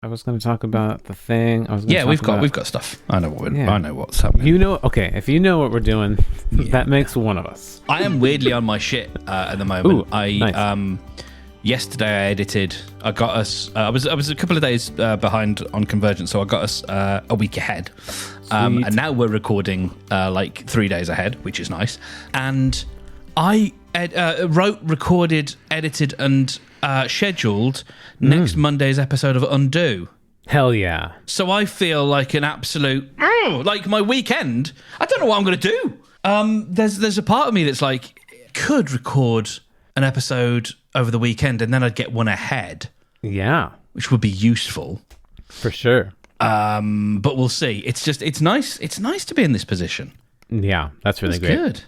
I was going to talk about the thing. I was going Yeah, to we've got stuff. I know I know what's happening. Okay, if you know what we're doing, that makes one of us. I am weirdly on my shit at the moment. Nice. Yesterday I edited. I got us. I was a couple of days behind on Convergence, so I got us a week ahead. And now we're recording like 3 days ahead, which is nice. And I wrote, recorded, edited, and scheduled next Monday's episode of Undo. Hell yeah. So I feel like an absolute, like my weekend, I don't know what I'm going to do. There's a part of me that's like, could record an episode over the weekend and then I'd get one ahead. Yeah. Which would be useful. For sure. But we'll see. It's nice to be in this position. Yeah, that's really great. Good.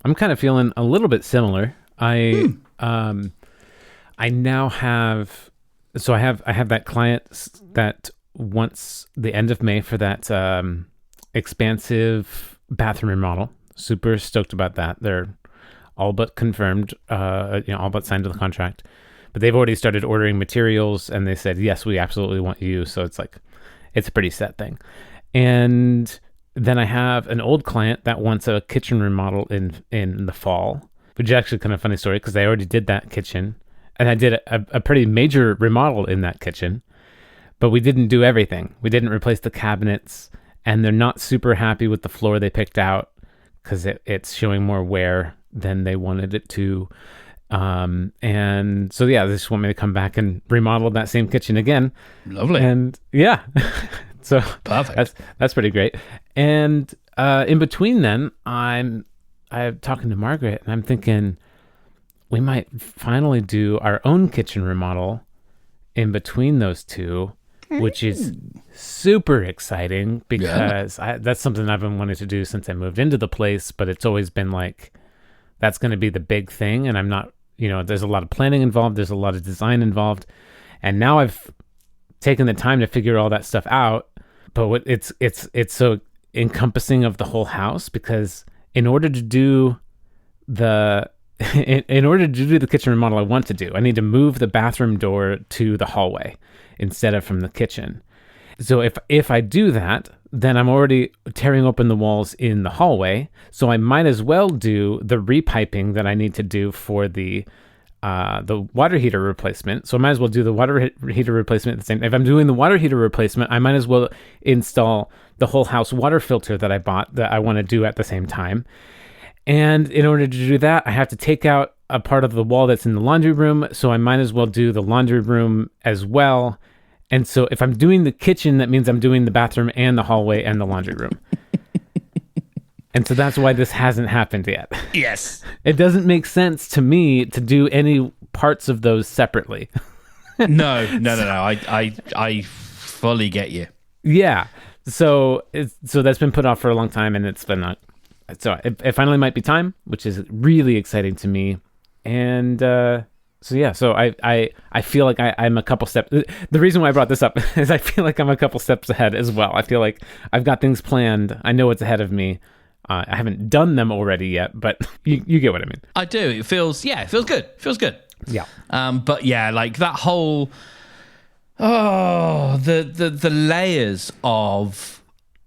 I'm kind of feeling a little bit similar. I now have, so I have that client that wants the end of May for that expansive bathroom remodel. Super stoked about that. They're all but confirmed, all but signed to the contract. But they've already started ordering materials, and they said, yes, we absolutely want you. So it's like, it's a pretty set thing. And then I have an old client that wants a kitchen remodel in the fall, which is actually kind of a funny story because I already did that kitchen. And I did a pretty major remodel in that kitchen, but we didn't do everything. We didn't replace the cabinets, and they're not super happy with the floor they picked out because it's showing more wear than they wanted it to. And so, yeah, they just want me to come back and remodel that same kitchen again. Lovely. And yeah, so perfect. That's pretty great. And in between then, I'm talking to Margaret, and I'm thinking we might finally do our own kitchen remodel in between those two, which is super exciting because that's something I've been wanting to do since I moved into the place, but it's always been like, that's going to be the big thing. And I'm not, there's a lot of planning involved. There's a lot of design involved. And now I've taken the time to figure all that stuff out, but it's so encompassing of the whole house because in order to do the kitchen remodel I want to do, I need to move the bathroom door to the hallway instead of from the kitchen. So if I do that, then I'm already tearing open the walls in the hallway. So I might as well do the repiping that I need to do for the water heater replacement. So I might as well do the water heater replacement at the same. If I'm doing the water heater replacement, I might as well install the whole house water filter that I bought that I want to do at the same time. And in order to do that, I have to take out a part of the wall that's in the laundry room. So I might as well do the laundry room as well. And so if I'm doing the kitchen, that means I'm doing the bathroom and the hallway and the laundry room. And so that's why this hasn't happened yet. Yes. It doesn't make sense to me to do any parts of those separately. No. I fully get you. Yeah. So that's been put off for a long time, and it's been not. So it finally might be time, which is really exciting to me. And so I feel like I'm a couple steps. The reason why I brought this up is I feel like I'm a couple steps ahead as well. I feel like I've got things planned. I know what's ahead of me. I haven't done them already yet, but you get what I mean. I do. It feels good. Yeah. But yeah, like that whole the layers of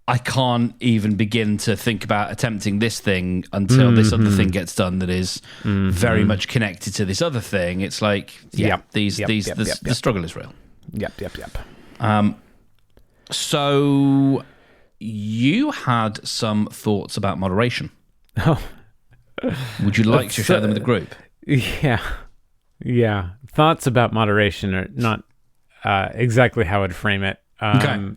I can't even begin to think about attempting this thing until this other thing gets done that is very much connected to this other thing. It's like, the struggle is real. Yep. So you had some thoughts about moderation. Oh. Would you like to share them with the group? Yeah. Thoughts about moderation are not exactly how I'd frame it. Okay.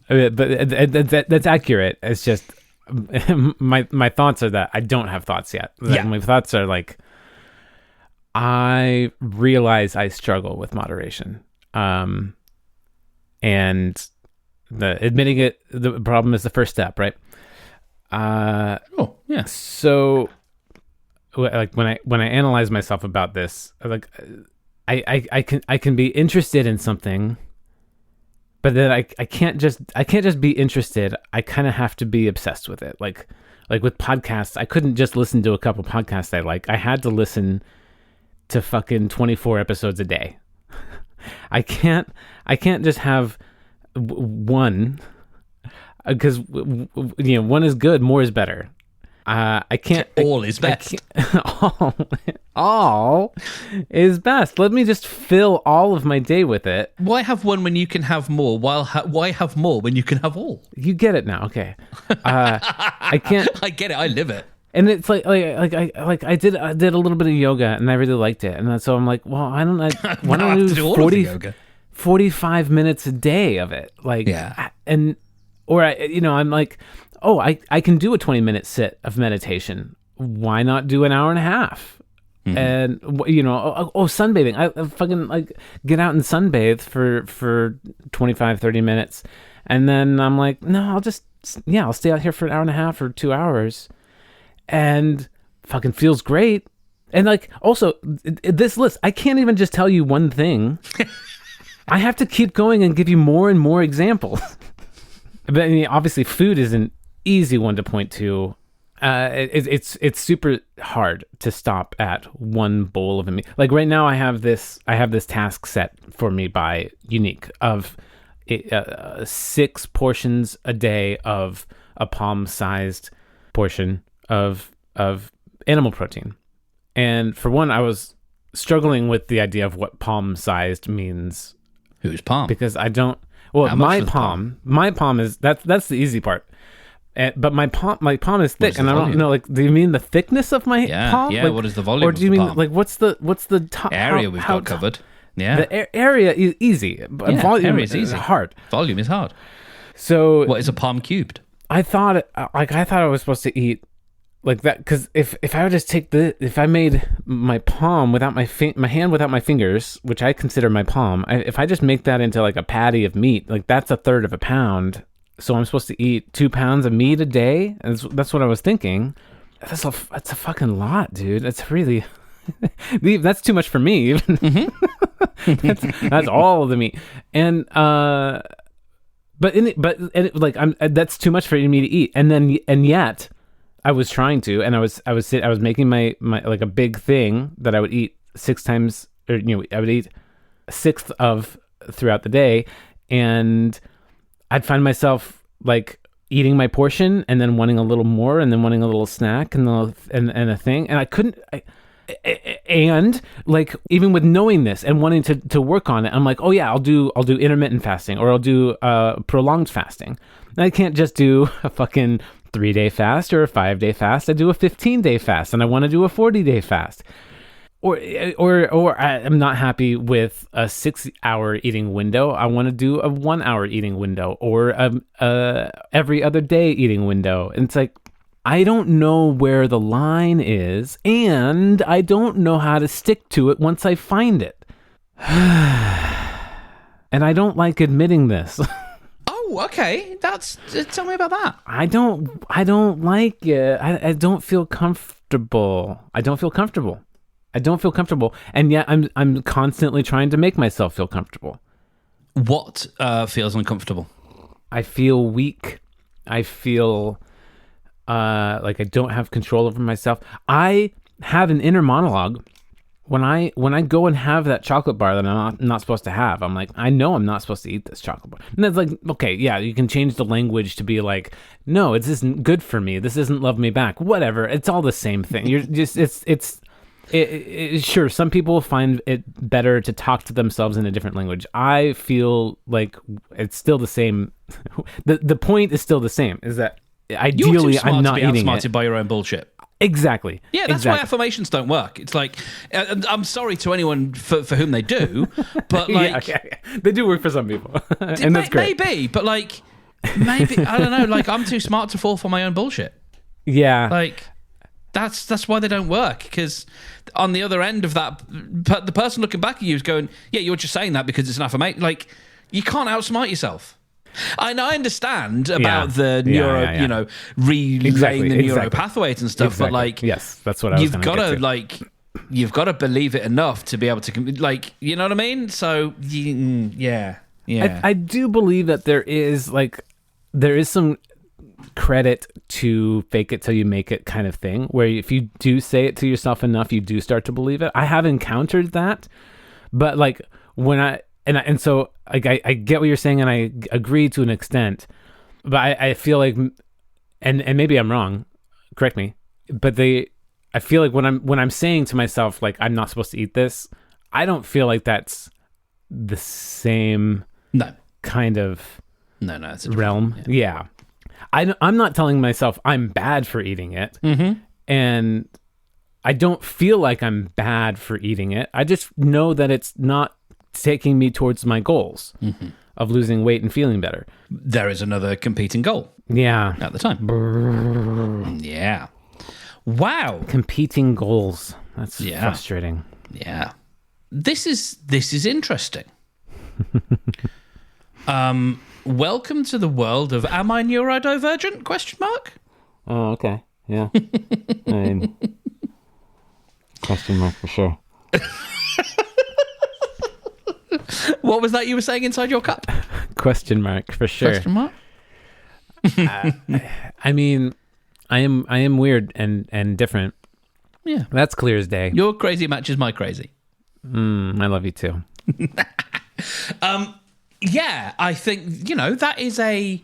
But that's accurate. It's just my thoughts are that I don't have thoughts yet. Yeah. My thoughts are like, I realize I struggle with moderation. And admitting it, the problem is the first step, right? Yeah. So like when I analyze myself about this, like I can be interested in something, but then I can't just be interested. I kind of have to be obsessed with it. Like with podcasts, I couldn't just listen to a couple podcasts I like. I had to listen to fucking 24 episodes a day. I can't just have one, because one is good, more is better. I can't. All is best. All is best. Let me just fill all of my day with it. Why have one when you can have more? Why have more when you can have all? You get it now, okay? I can't. I get it. I live it. And it's like I did a little bit of yoga and I really liked it, and so I'm like, well, why don't I do 45 minutes a day of it? Like, yeah. I'm like, oh, I can do a 20-minute sit of meditation. Why not do an hour and a half? Mm-hmm. And sunbathing. I fucking like get out and sunbathe for 25, 30 minutes, and then I'm like, no, I'll stay out here for an hour and a half or 2 hours, and fucking feels great. And like, also this list, I can't even just tell you one thing. I have to keep going and give you more and more examples. But I mean, obviously, food is an easy one to point to. It's super hard to stop at one bowl of a meal. Like right now, I have this task set for me by Unique of 6 portions a day of a palm-sized portion of animal protein. And for one, I was struggling with the idea of what palm-sized means. Whose palm? Because I don't. Well, my palm is that's the easy part. But my palm is thick, and I don't know. Like, do you mean the thickness of my palm? Yeah. Like, what is the volume? Or do you mean like what's the top area we've got covered? Yeah, the area is easy, but volume is easy. Hard. Volume is hard. So what is a palm cubed? I thought I was supposed to eat like that, because if I would just if I made my palm without my hand without my fingers, which I consider my palm, if I just make that into like a patty of meat, like that's 1/3 of a pound. So I'm supposed to eat 2 pounds of meat a day. That's what I was thinking. That's a fucking lot, dude. That's really that's too much for me. Even that's all of the meat, and that's too much for me to eat. And yet I was trying to, and I was making my like a big thing that I would eat 6 times, or I would eat 1/6 of throughout the day, and I'd find myself like eating my portion and then wanting a little more and then wanting a little snack and a thing, and I couldn't. And like, even with knowing this and wanting to work on it, I'm like, oh yeah, I'll do intermittent fasting, or I'll do prolonged fasting. And I can't just do a fucking 3-day fast or a 5-day fast. I do a 15-day fast, and I want to do a 40-day fast. Or I'm not happy with a 6-hour eating window. I want to do a 1-hour eating window, or every other day eating window. And it's like, I don't know where the line is, and I don't know how to stick to it once I find it. And I don't like admitting this. Oh, okay. Tell me about that. I don't like it. I don't feel comfortable. And yet I'm constantly trying to make myself feel comfortable. What feels uncomfortable? I feel weak. I feel like I don't have control over myself. I have an inner monologue when I go and have that chocolate bar that I'm not supposed to have. I'm like, I know I'm not supposed to eat this chocolate bar. And it's like, okay, yeah, you can change the language to be like, no, this isn't good for me. This isn't love me back. Whatever. It's all the same thing. You're just sure, some people find it better to talk to themselves in a different language. I feel like it's still the same. The point is still the same, is that ideally I'm not eating it. You're too smart to be outsmarted by your own bullshit. Exactly. Yeah, that's why affirmations don't work. It's like, I'm sorry to anyone for whom they do, but like... They do work for some people, and that's great. Maybe, but like, maybe, I don't know, like, I'm too smart to fall for my own bullshit. Yeah. Like... That's why they don't work, because on the other end of that, the person looking back at you is going, yeah, you're just saying that because it's an affirmation. Like, you can't outsmart yourself. I understand about the neuro, relaying the neuro pathways and stuff, but like, yes, that's what I was you've got to believe it enough to be able to, like, you know what I mean? So, yeah. I do believe that there is some credit to fake it till you make it kind of thing, where if you do say it to yourself enough, you do start to believe it. I have encountered that, but like when and so like I get what you're saying, and I agree to an extent, but I feel like, and maybe I'm wrong, correct me, but I feel like when I'm saying to myself like I'm not supposed to eat this, I don't feel like that's the same No. kind of No, it's a realm. Yeah. I'm not telling myself I'm bad for eating it, and I don't feel like I'm bad for eating it. I just know that it's not taking me towards my goals of losing weight and feeling better. There is another competing goal. Yeah. At the time. Yeah. Wow. Competing goals. That's frustrating. Yeah. This is interesting. Welcome to the world of am I neurodivergent? Question mark. Oh, okay. Yeah. I mean, question mark for sure. What was that you were saying inside your cup? Question mark for sure. Question mark. I mean, I am weird and different. Yeah. That's clear as day. Your crazy matches my crazy. I love you too. Yeah, I think, that is a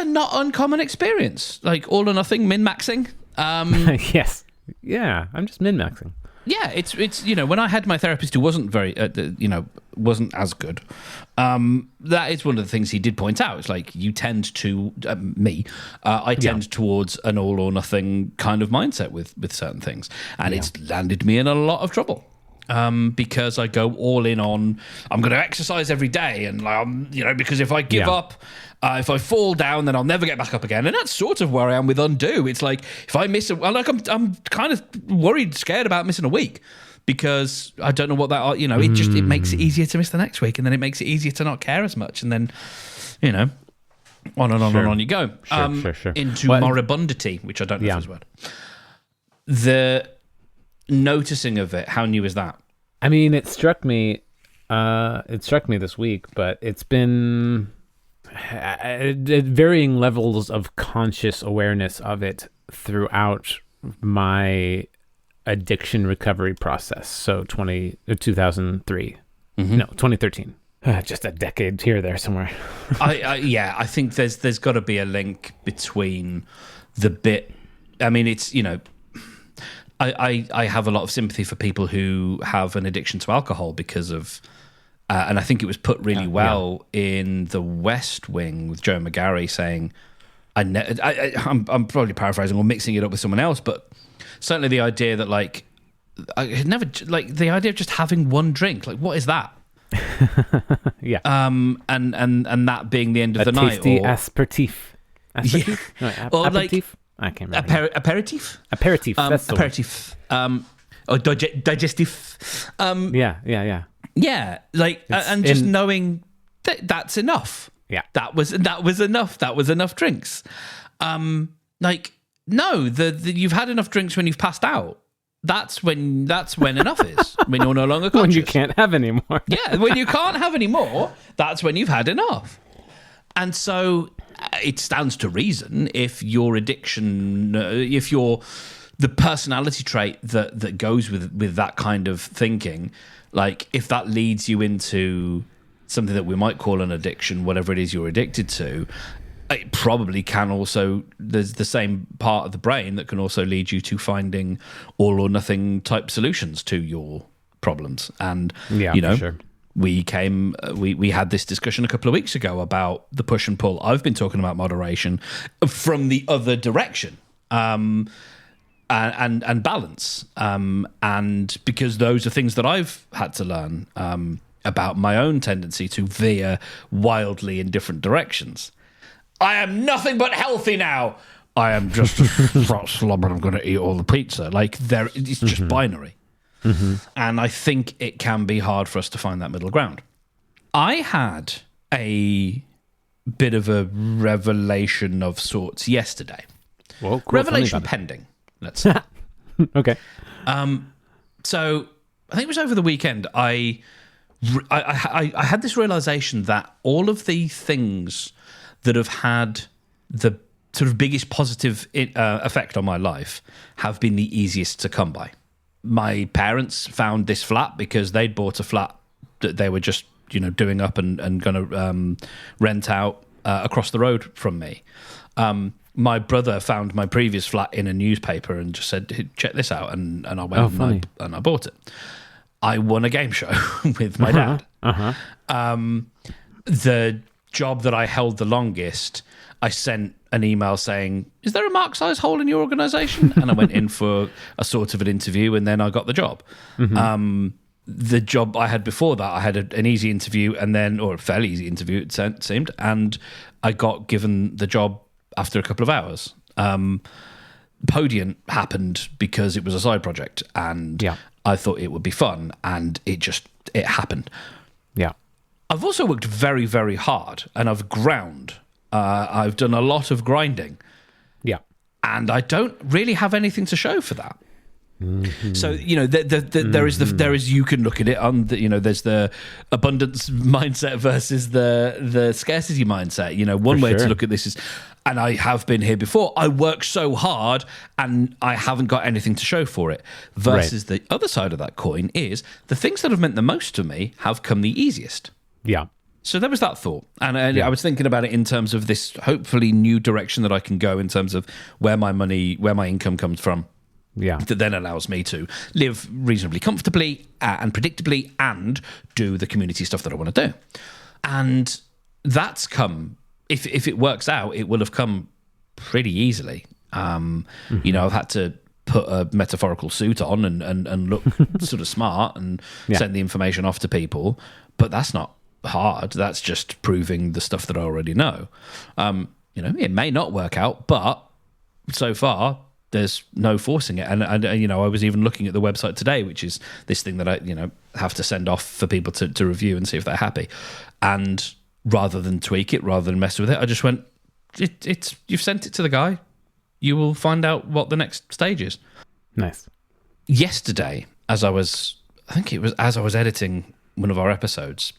not uncommon experience. Like all or nothing, min-maxing. Yes. Yeah, I'm just min-maxing. Yeah, it's when I had my therapist who wasn't very wasn't as good. That is one of the things he did point out. It's like you tend to I tend towards an all or nothing kind of mindset with certain things, and it's landed me in a lot of trouble. Because I go all in on I'm going to exercise every day, and because if I give up, if I fall down, then I'll never get back up again. And that's sort of where I am with Undo. It's like if I miss I'm kind of worried, scared about missing a week because I don't know what that it makes it easier to miss the next week, and then it makes it easier to not care as much, and then on and on and on you go. Sure. Into moribundity, which I don't know if is a word. The noticing of it, how new is that? I mean, it struck me this week, but it's been at varying levels of conscious awareness of it throughout my addiction recovery process. So 2003, no, 2013. Just a decade here, there somewhere. I think there's got to be a link between the bit. I mean, it's I have a lot of sympathy for people who have an addiction to alcohol because of, and I think it was put really well in The West Wing with Joe McGarry saying, I'm probably paraphrasing or mixing it up with someone else, but certainly the idea that I had never the idea of just having one drink, what is that? Yeah. And that being the end of the night, tasty aperitif. Aperitif? Yeah. No, aperitif. I can't remember. Aperitif? Aperitif. That's the aperitif. Or digestif. Yeah. Yeah, and just knowing that's enough. Yeah, that was enough. That was enough drinks. No, you've had enough drinks when you've passed out. That's when enough is. When you're no longer conscious. When you can't have any more. Yeah, when you can't have any more, that's when you've had enough. And so it stands to reason if your addiction, if you're the personality trait that goes with that kind of thinking, if that leads you into something that we might call an addiction, whatever it is you're addicted to, it probably can also, there's the same part of the brain that can also lead you to finding all or nothing type solutions to your problems. And, for sure. We had this discussion a couple of weeks ago about the push and pull. I've been talking about moderation from the other direction, and balance. And because those are things that I've had to learn about my own tendency to veer wildly in different directions. I am nothing but healthy now. I am just a fat slob and I'm going to eat all the pizza. It's just binary. Mm-hmm. And I think it can be hard for us to find that middle ground. I had a bit of a revelation of sorts yesterday. Well, cool. Revelation pending, let's say. Okay. So I think it was over the weekend. I had this realization that all of the things that have had the sort of biggest positive effect on my life have been the easiest to come by. My parents found this flat because they'd bought a flat that they were just doing up and going to rent out across the road from me. My brother found my previous flat in a newspaper and just said, "Hey, check this out," and I went and I bought it. I won a game show with my dad. The job that I held the longest, I sent an email saying, "Is there a mark size hole in your organisation?" And I went in for a sort of an interview, and then I got the job. The job I had before that, I had an easy interview, or a fairly easy interview, it seemed, and I got given the job after a couple of hours. Podium happened because it was a side project, and I thought it would be fun, and it happened. Yeah. I've also worked very, very hard, and I've ground. I've done a lot of grinding. Yeah. And I don't really have anything to show for that. So, there is, you can look at it on there's the abundance mindset versus the scarcity mindset. One way to look at this is, and I have been here before, I work so hard and I haven't got anything to show for it. Versus the other side of that coin is the things that have meant the most to me have come the easiest. Yeah. So there was that thought. And I was thinking about it in terms of this hopefully new direction that I can go in terms of where my income comes from. Yeah. That then allows me to live reasonably comfortably and predictably and do the community stuff that I want to do. And that's come, if it works out, it will have come pretty easily. I've had to put a metaphorical suit on and look sort of smart and send the information off to people. But that's not hard. That's just proving the stuff that I already know. It may not work out, but so far there's no forcing it. And I was even looking at the website today, which is this thing that I have to send off for people to review and see if they're happy. And rather than tweak it, rather than mess with it, I just went, you've sent it to the guy. You will find out what the next stage is. Nice. Yesterday, as I was editing one of our episodes,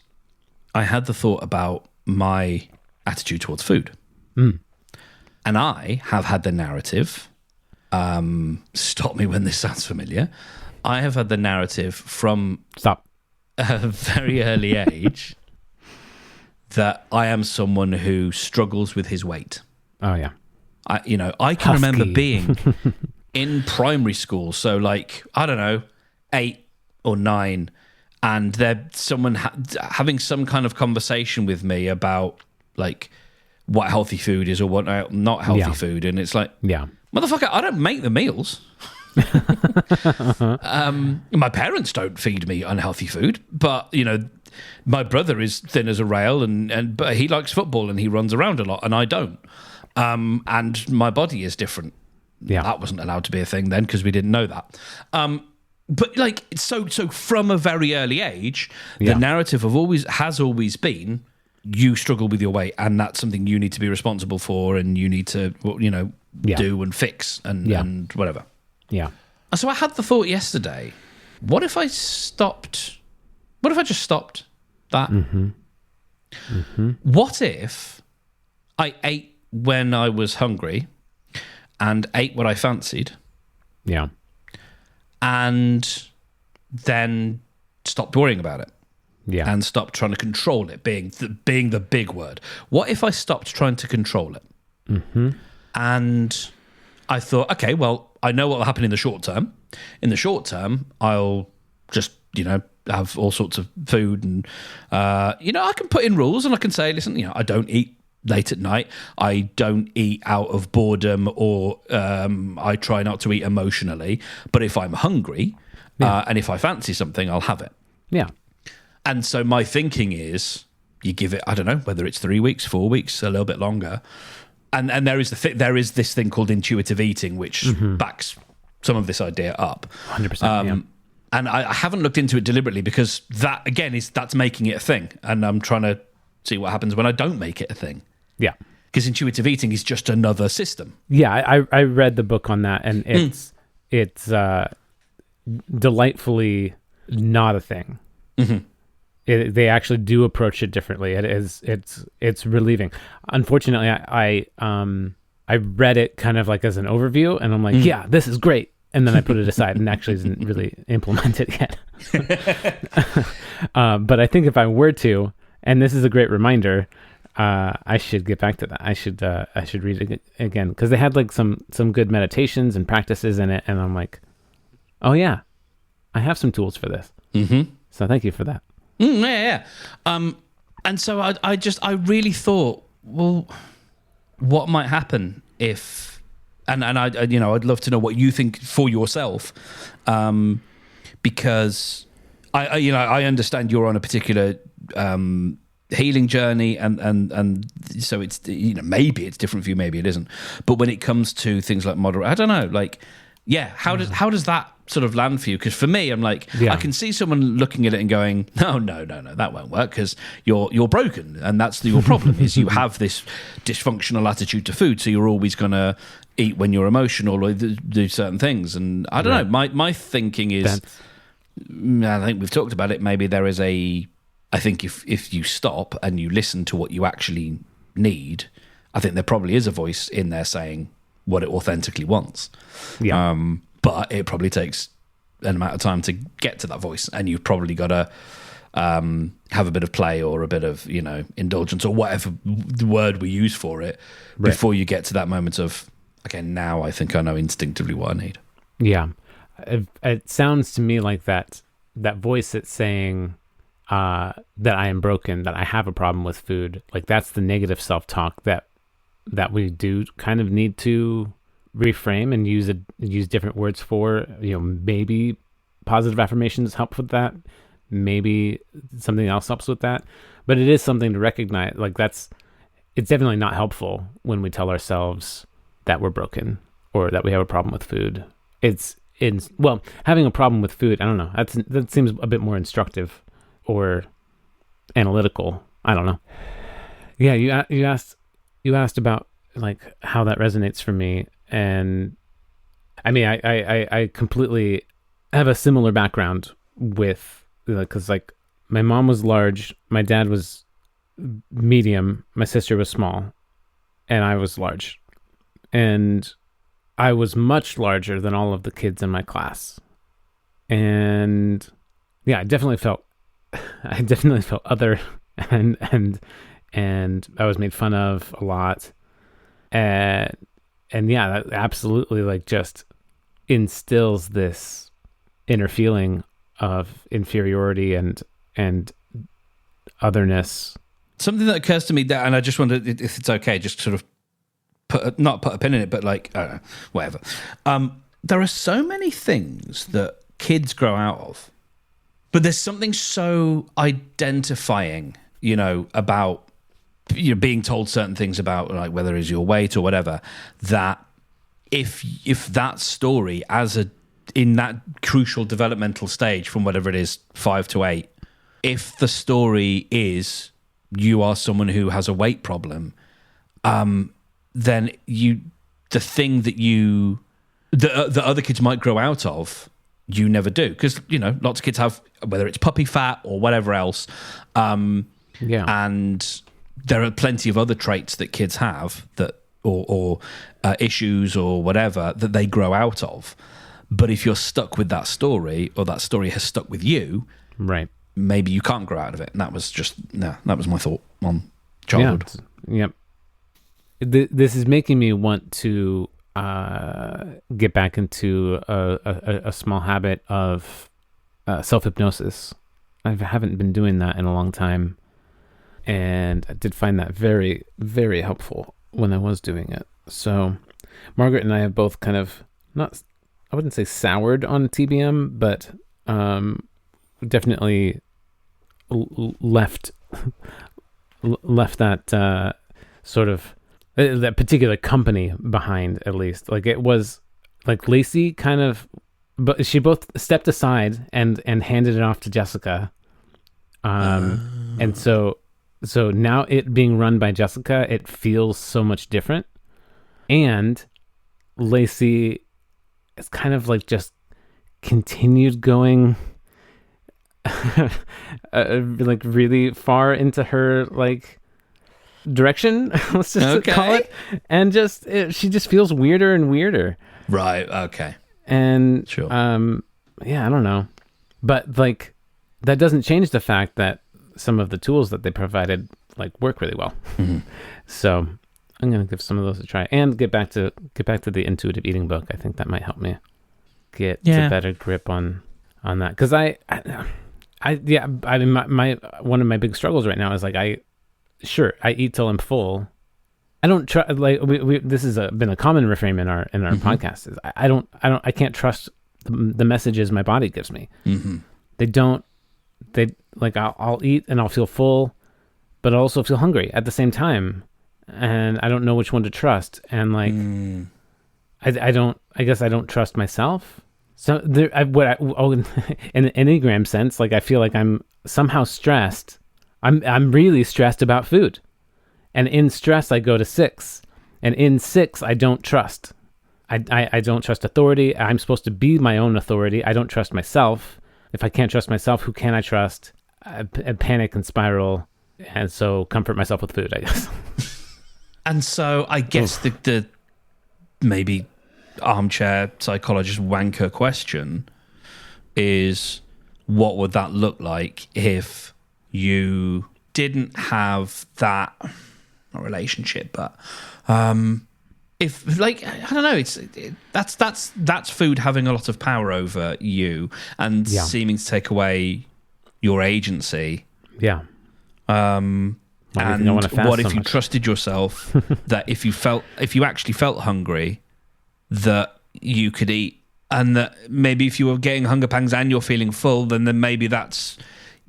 I had the thought about my attitude towards food. And I have had the narrative, stop me when this sounds familiar, I have had the narrative from a very early age that I am someone who struggles with his weight. Oh, yeah. I can remember being in primary school, so like, I don't know, 8 or 9, and someone having some kind of conversation with me about like what healthy food is or what not healthy food, and it's like, motherfucker, I don't make the meals. My parents don't feed me unhealthy food, but my brother is thin as a rail, but he likes football and he runs around a lot, and I don't. And my body is different. Yeah, that wasn't allowed to be a thing then because we didn't know that. But like, so from a very early age, the narrative has always been, you struggle with your weight, and that's something you need to be responsible for, and you need to, do and fix and whatever. Yeah. So I had the thought yesterday, what if I just stopped that? What if I ate when I was hungry and ate what I fancied? Yeah. And then stopped worrying about it. Yeah. And stopped trying to control it, being the big word. What if I stopped trying to control it? And I thought, okay, well, I know what will happen in the short term. In the short term, I'll just, have all sorts of food and, I can put in rules and I can say, listen, I don't eat late at night. I don't eat out of boredom or I try not to eat emotionally. But if I'm hungry and if I fancy something, I'll have it. Yeah. And so my thinking is, you give it, I don't know, whether it's 3 weeks, 4 weeks, a little bit longer. And there is this thing called intuitive eating, which backs some of this idea up. 100%. And I haven't looked into it deliberately because that, again, that's making it a thing. And I'm trying to see what happens when I don't make it a thing. Yeah. Because intuitive eating is just another system. Yeah, I read the book on that, and it's delightfully not a thing. They actually do approach it differently. It's relieving. Unfortunately, I read it kind of like as an overview, and I'm like, yeah, this is great. and then I put it aside and actually didn't really implement it yet. But I think if I were to, and this is a great reminder, I should get back to that. I should read it again, because they had like some good meditations and practices in it, and I'm like, oh yeah, I have some tools for this. Mm-hmm. So thank you for that. Yeah. And so I really thought, well, what might happen if, and I'd love to know what you think for yourself, because I understand you're on a particular healing journey, and so it's, maybe it's different for you, maybe it isn't. But when it comes to things like I don't know, like, yeah, how does that sort of land for you? Because for me, I'm like, I can see someone looking at it and going, no, that won't work, because you're broken, and that's your problem is you have this dysfunctional attitude to food, so you're always going to eat when you're emotional or do certain things. And I don't know, my thinking is, I think we've talked about it, maybe there is I think if you stop and you listen to what you actually need, I think there probably is a voice in there saying what it authentically wants. Yeah. But it probably takes an amount of time to get to that voice, and you've probably got to have a bit of play or a bit of, indulgence or whatever the word we use for it before you get to that moment of, okay, now I think I know instinctively what I need. Yeah. It sounds to me like that voice that's saying that I am broken, that I have a problem with food, like that's the negative self-talk that we do kind of need to reframe and use different words for. Maybe positive affirmations help with that, maybe something else helps with that, but it is something to recognize. Like it's definitely not helpful when we tell ourselves that we're broken or that we have a problem with food. Well, having a problem with food, I don't know, that seems a bit more instructive or analytical. I don't know. Yeah, you asked about like how that resonates for me, and I mean I completely have a similar background with, because like my mom was large, my dad was medium, my sister was small, and I was large, and I was much larger than all of the kids in my class, and yeah, I definitely felt other, and I was made fun of a lot. And yeah, that absolutely like just instills this inner feeling of inferiority and otherness. Something that occurs to me, and I just wonder if it's okay, just sort of not put a pin in it, but like, I don't know, whatever. There are so many things that kids grow out of, but there's something so identifying, about being told certain things about, like, whether it's your weight or whatever, that if that story in that crucial developmental stage from whatever it is, 5 to 8, if the story is you are someone who has a weight problem, then the thing that the other kids might grow out of, you never do, because lots of kids have, whether it's puppy fat or whatever else, and there are plenty of other traits that kids have that or issues or whatever that they grow out of. But if you're stuck with that story, or that story has stuck with you, right, maybe you can't grow out of it. And that was my thought on childhood. Yep. This is making me want to get back into a small habit of self-hypnosis. I haven't been doing that in a long time, and I did find that very, very helpful when I was doing it. So Margaret and I have both kind of, not, I wouldn't say soured on TBM, but definitely left that sort of that particular company behind, at least. Like, it was like Lacey kind of, but she both stepped aside and handed it off to Jessica. And so now it being run by Jessica, it feels so much different. And Lacey is kind of like just continued going like really far into her like direction, let's just call it, and she just feels weirder and weirder. Right. Okay. And Sure. yeah, I don't know. But like that doesn't change the fact that some of the tools that they provided like work really well. Mm-hmm. So I'm gonna give some of those a try and get back to the intuitive eating book. I think that might help me get a better grip on that. Because I mean my one of my big struggles right now is like I eat till I'm full. I don't trust, like this has been a common refrain in our podcast is I can't trust the messages my body gives me. They like I'll eat and I'll feel full, but I'll also feel hungry at the same time, and I don't know which one to trust. And like I guess I don't trust myself. So in an Enneagram sense, like I feel like I'm somehow stressed. I'm really stressed about food. And in stress, I go to 6. And in 6, I don't trust. I don't trust authority. I'm supposed to be my own authority. I don't trust myself. If I can't trust myself, who can I trust? I panic and spiral. And so comfort myself with food, I guess. And so I guess the maybe armchair psychologist wanker question is, what would that look like if you didn't have that... not relationship, but if like I don't know, that's food having a lot of power over you and seeming to take away your agency. Yeah. And what if you trusted yourself that if you actually felt hungry, that you could eat, and that maybe if you were getting hunger pangs and you're feeling full, then maybe that's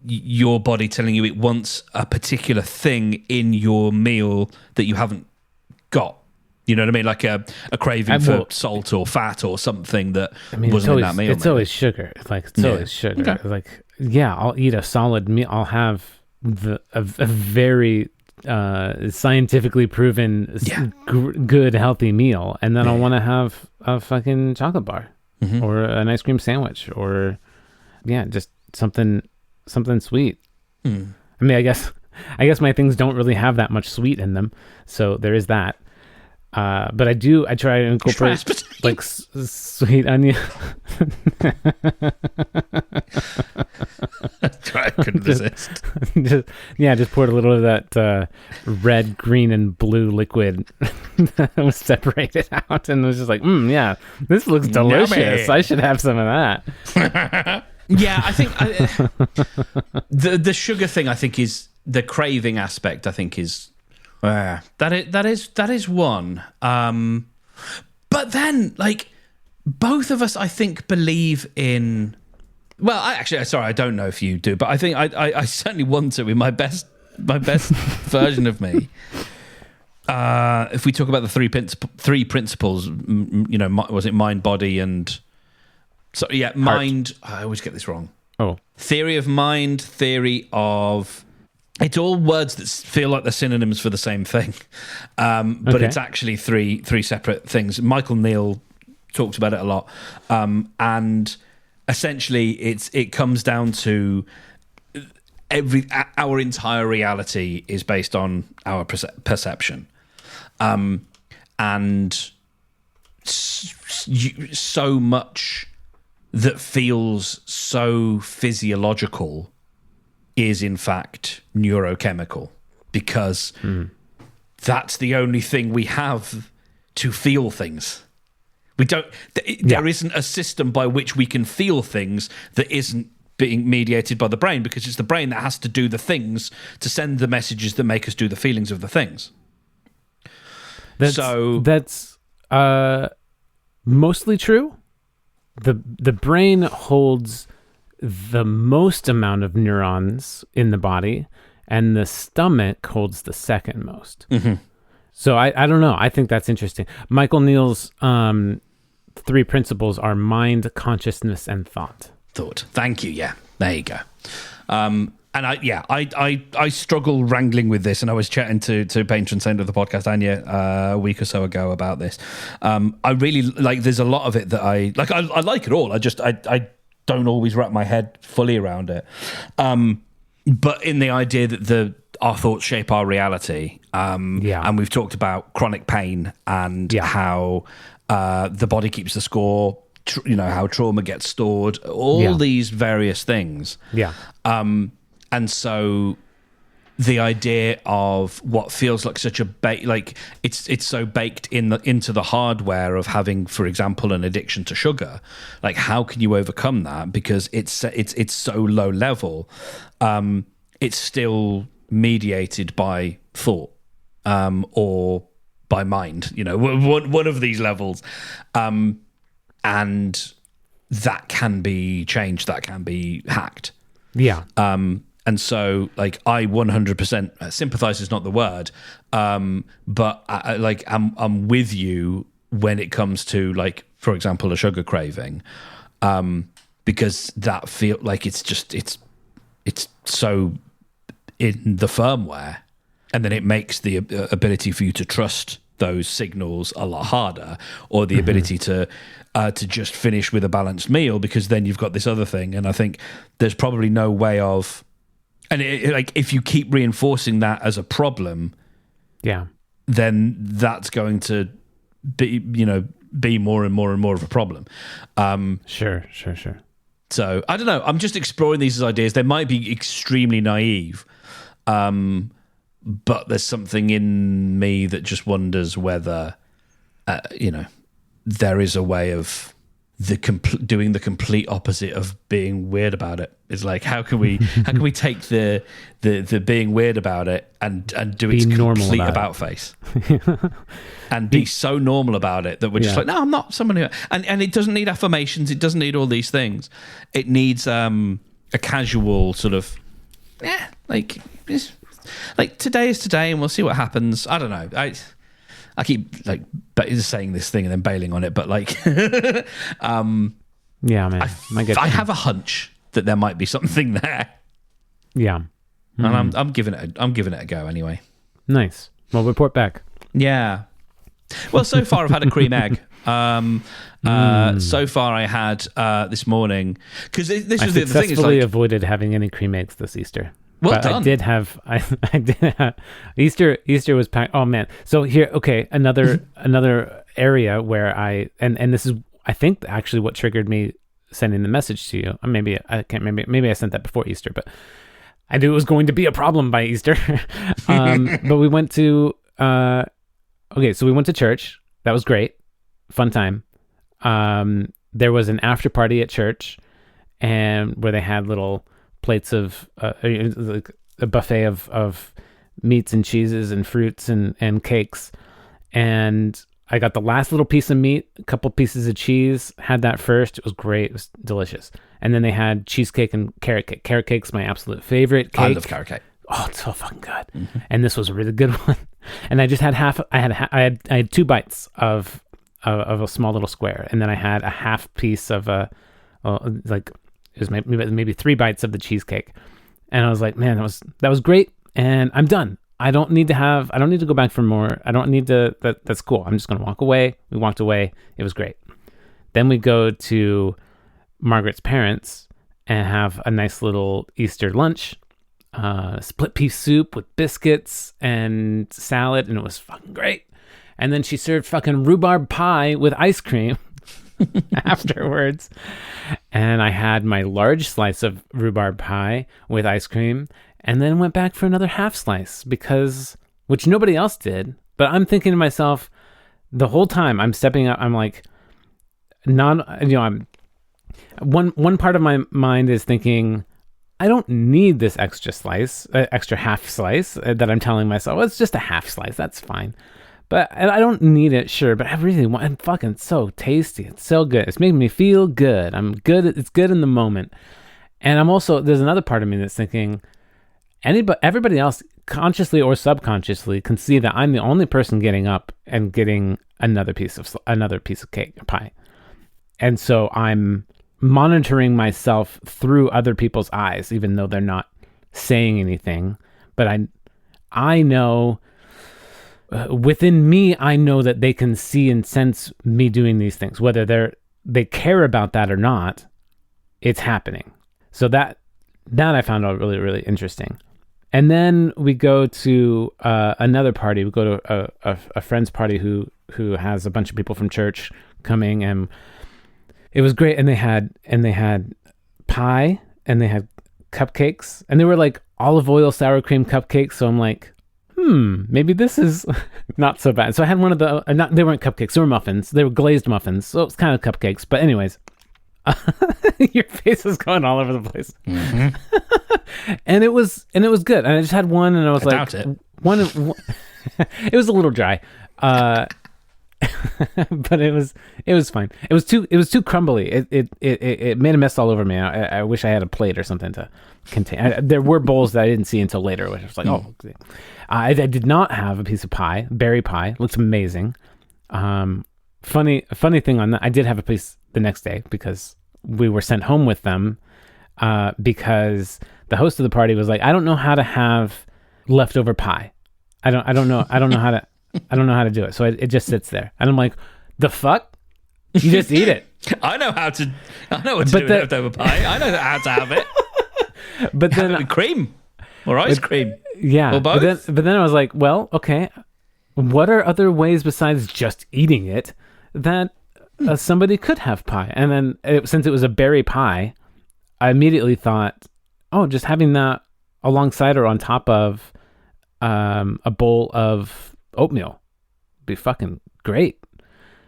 your body telling you it wants a particular thing in your meal that you haven't got. You know what I mean? Like a craving for salt or fat or something that wasn't in that meal. It's always sugar. Like it's always sugar. Okay. Like I'll eat a solid meal. I'll have a very scientifically proven good healthy meal, and then I'll want to have a fucking chocolate bar or an ice cream sandwich or just something sweet. I mean, I guess my things don't really have that much sweet in them, so there is that. But I try to incorporate like sweet onion. I couldn't resist. Just poured a little of that red, green, and blue liquid that was separated out, and was just like, this looks delicious. Yummy. I should have some of that. Yeah, I think the sugar thing, I think, is the craving aspect. I think is that is one. But then, like, both of us, I think, believe in. Well, I don't know if you do, but I think I certainly want to in my best version of me. If we talk about the three principles, was it mind, body, and mind. I always get this wrong. Theory of mind, theory of. It's all words that feel like they're synonyms for the same thing, but it's actually three separate things. Michael Neal talks about it a lot, and essentially it comes down to our entire reality is based on our perception, and so much that feels so physiological is in fact neurochemical, because that's the only thing we have to feel things. We don't. There isn't a system by which we can feel things that isn't being mediated by the brain, because it's the brain that has to do the things to send the messages that make us do the feelings of the things. That's mostly true. The brain holds the most amount of neurons in the body, and the stomach holds the second most. So I don't know. I think that's interesting. Michael Neal's 3 principles are mind, consciousness, and thought. Thank you. Yeah, there you go. And I struggle wrangling with this, and I was chatting to patron saint of the podcast, Anya, a week or so ago about this. I really like. There's a lot of it that I like. I like it all. I don't always wrap my head fully around it. But in the idea that our thoughts shape our reality, and we've talked about chronic pain and how the body keeps the score how trauma gets stored, all these various things. Yeah. And so the idea of what feels like such a it's so baked into the hardware of having, for example, an addiction to sugar. Like, how can you overcome that? Because it's so low level. It's still mediated by thought, or by mind. One of these levels, and that can be changed. That can be hacked. Yeah. And so, like, I 100% sympathize is not the word, but I'm with you when it comes to, like, for example, a sugar craving, because that feel like it's so in the firmware, and then it makes the ability for you to trust those signals a lot harder, or the ability to just finish with a balanced meal, because then you've got this other thing. And I think there's probably no way of. And if you keep reinforcing that as a problem, then that's going to be more and more and more of a problem. Sure. So I don't know. I'm just exploring these as ideas. They might be extremely naive, but there's something in me that just wonders whether, there is a way of doing the complete opposite of being weird about it. It's like, how can we take the being weird about it and do its complete about face, and be so normal about it that we're just like, no, I'm not someone who, and it doesn't need affirmations, it doesn't need all these things. It needs a casual sort of, like today is today, and we'll see what happens. I don't know. I keep saying this thing and then bailing on it, but man, I have a hunch that there might be something there. Yeah, and I'm giving it a go anyway. Nice. Well, report back. Yeah. Well, so far I've had a cream egg. So far I had this morning, because this was the thing. I successfully avoided having any cream eggs this Easter. Well but done. I did have Easter was packed. Oh man. So here, okay, another area where and this is, I think, actually what triggered me sending the message to you. Or maybe I can't remember. Maybe I sent that before Easter, but I knew it was going to be a problem by Easter. But we went to so we went to church. That was great. Fun time. There was an after party at church, and where they had little plates of like a buffet of meats and cheeses and fruits and cakes, and I got the last little piece of meat, a couple pieces of cheese, had that first. It was great. It was delicious. And then they had cheesecake and carrot cake. Carrot cake's my absolute favorite cake. I love carrot cake. Oh, it's so fucking good. Mm-hmm. And this was a really good one. And I just had I had 2 bites of a small little square, and then I had a half piece of it was maybe 3 bites of the cheesecake, and I was like, man, that was great, and I'm done. I don't need to go back for more. I don't need to. That's cool. I'm just gonna walk away. We walked away. It was great. Then we go to Margaret's parents and have a nice little Easter lunch, split pea soup with biscuits and salad, and it was fucking great. And then she served fucking rhubarb pie with ice cream afterwards. And I had my large slice of rhubarb pie with ice cream, and then went back for another half slice, which nobody else did. But I'm thinking to myself the whole time I'm stepping up, I'm like, I'm one part of my mind is thinking, I don't need this extra half slice that I'm telling myself, well, it's just a half slice, that's fine. But I don't need it, sure, but I really want. I'm fucking so tasty. It's so good. It's making me feel good. I'm good. It's good in the moment. And I'm also, there's another part of me that's thinking, everybody else, consciously or subconsciously, can see that I'm the only person getting up and getting another piece of cake or pie. And so I'm monitoring myself through other people's eyes, even though they're not saying anything. But I know. Within me, I know that they can see and sense me doing these things, whether they care about that or not. It's happening. So that I found out really, really interesting. And then we go to another party. We go to a friend's party who has a bunch of people from church coming, and It was great, and they had pie, and they had cupcakes, and they were like olive oil sour cream cupcakes. So I'm like, maybe this is not so bad. So I had one of the they weren't cupcakes, they were muffins. They were glazed muffins, so it was kind of cupcakes. But anyways, your face is going all over the place. and it was good. And I just had one, and I was like, one. It was a little dry. But it was fine. It was too crumbly. It made a mess all over me. I wish I had a plate or something to contain. There were bowls that I didn't see until later, which I was like, oh. I did not have a piece of pie. Berry pie looks amazing. Funny thing on that, I did have a piece the next day because we were sent home with them. Because the host of the party was like, I don't know how to have leftover pie. I don't know how to. I don't know how to do it. So it just sits there. And I'm like, the fuck? You just eat it. I know what to do with leftover pie. I know how to have it. But then have it with cream or ice cream. Yeah. Or both. But then I was like, well, okay. What are other ways besides just eating it that somebody could have pie? And then since it was a berry pie, I immediately thought, oh, just having that alongside or on top of a bowl of oatmeal be fucking great.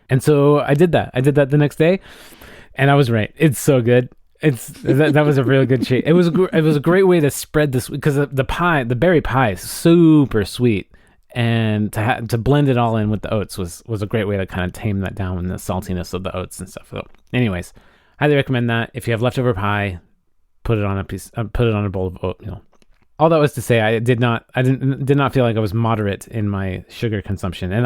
And so I did that the next day, and I was right. It's so good. That was a really good treat. It was a great way to spread this, because the berry pie is super sweet, and to blend it all in with the oats was a great way to kind of tame that down, and the saltiness of the oats and stuff. So anyways, highly recommend that. If you have leftover pie, put it on a bowl of oatmeal. All that was to say, I did not feel like I was moderate in my sugar consumption, and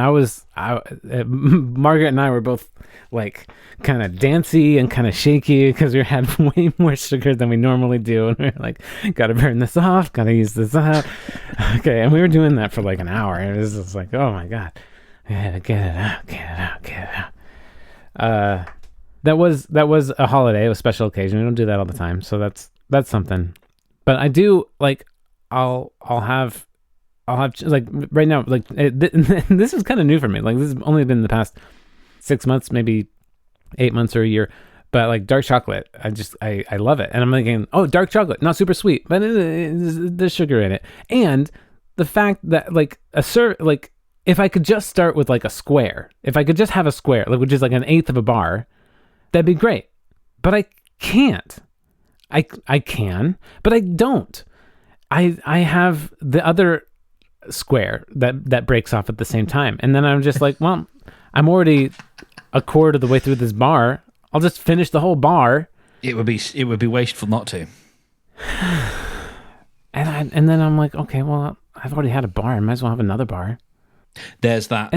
Margaret and I were both like kind of dancy and kind of shaky because we had way more sugar than we normally do, and we were like, gotta burn this off, gotta use this up. Okay, and we were doing that for like an hour, and it was just like, oh my god, I gotta get it out. That was a holiday, a special occasion. We don't do that all the time, so that's something. But I do like. I'll have like right now, like this is kind of new for me. Like this has only been the past 6 months, maybe 8 months or a year. But like dark chocolate, I love it. And I'm thinking, oh, dark chocolate, not super sweet, but there's sugar in it. And the fact that like if I could just start with like a square, if I could just have a square, like which is like an eighth of a bar, that'd be great. But I can't. I can, but I don't. I have the other square that breaks off at the same time. And then I'm just like, well, I'm already a quarter of the way through this bar. I'll just finish the whole bar. It would be wasteful not to. And then I'm like, okay, well, I've already had a bar. I might as well have another bar. There's that